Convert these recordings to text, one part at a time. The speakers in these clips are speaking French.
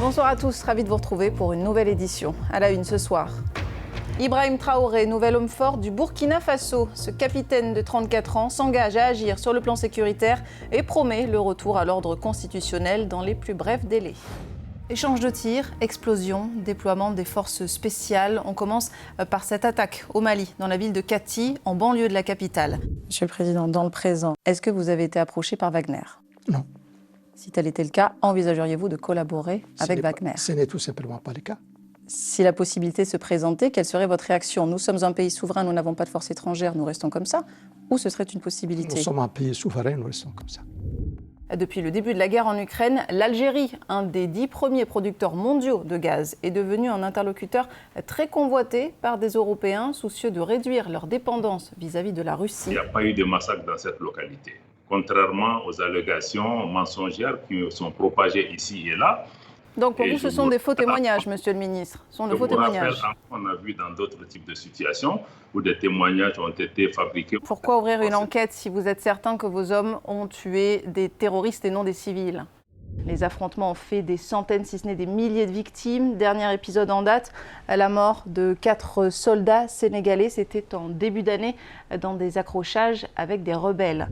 Bonsoir à tous, ravi de vous retrouver pour une nouvelle édition. À la une ce soir. Ibrahim Traoré, nouvel homme fort du Burkina Faso. Ce capitaine de 34 ans s'engage à agir sur le plan sécuritaire et promet le retour à l'ordre constitutionnel dans les plus brefs délais. Échange de tirs, explosion, déploiement des forces spéciales. On commence par cette attaque au Mali, dans la ville de Kati, en banlieue de la capitale. Monsieur le Président, dans le présent, est-ce que vous avez été approché par Wagner ? Non. Si tel était le cas, envisageriez-vous de collaborer avec Wagner ? Ce n'est tout simplement pas le cas. Si la possibilité se présentait, quelle serait votre réaction ? Nous sommes un pays souverain, nous n'avons pas de force étrangère, nous restons comme ça ? Ou ce serait une possibilité ? Nous sommes un pays souverain, nous restons comme ça. Depuis le début de la guerre en Ukraine, l'Algérie, un des 10 premiers producteurs mondiaux de gaz, est devenu un interlocuteur très convoité par des Européens soucieux de réduire leur dépendance vis-à-vis de la Russie. Il n'y a pas eu de massacre dans cette localité. Contrairement aux allégations mensongères qui sont propagées ici et là. Donc pour vous, ce sont des faux témoignages, monsieur le ministre. Ce sont de faux témoignages. On a vu dans d'autres types de situations où des témoignages ont été fabriqués. Pourquoi ouvrir une enquête si vous êtes certain que vos hommes ont tué des terroristes et non des civils ? Les affrontements ont fait des centaines, si ce n'est des milliers de victimes. Dernier épisode en date, la mort de 4 soldats sénégalais. C'était en début d'année dans des accrochages avec des rebelles.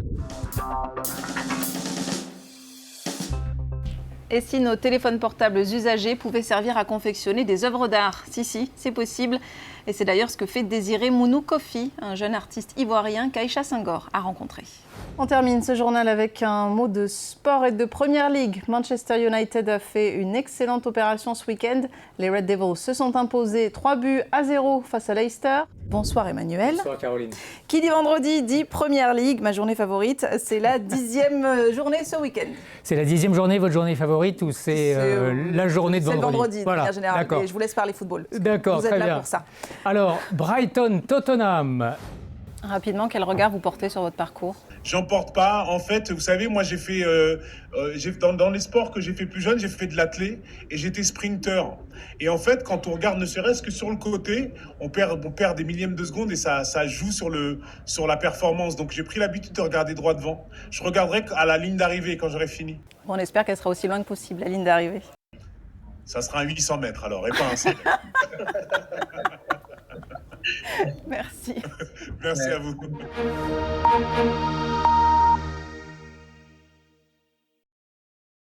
Et si nos téléphones portables usagés pouvaient servir à confectionner des œuvres d'art ? Si, c'est possible. Et c'est d'ailleurs ce que fait désirer Mounou Kofi, un jeune artiste ivoirien qu'Aïcha Senghor a rencontré. On termine ce journal avec un mot de sport et de Premier League. Manchester United a fait une excellente opération ce week-end. Les Red Devils se sont imposés 3-0 face à Leicester. Bonsoir Emmanuel. Bonsoir Caroline. Qui dit vendredi dit Premier League, ma journée favorite. C'est la 10e journée ce week-end. C'est la 10e journée, votre journée favorite, ou c'est la journée de vendredi ? C'est le vendredi, voilà, de manière générale. d'accord. Et je vous laisse parler football. D'accord, vous êtes très là bien. pour ça. Alors, Brighton-Tottenham. Rapidement, quel regard vous portez sur votre parcours ? J'en porte pas. En fait, vous savez, moi, j'ai fait dans les sports que j'ai fait plus jeune, j'ai fait de l'athlé et j'étais sprinter. Et en fait, quand on regarde ne serait-ce que sur le côté, on perd des millièmes de seconde et ça joue sur la performance. Donc, j'ai pris l'habitude de regarder droit devant. Je regarderai à la ligne d'arrivée quand j'aurai fini. On espère qu'elle sera aussi loin que possible, la ligne d'arrivée. Ça sera un 800 mètres alors, et pas un 100 mètres. Merci. Merci à vous.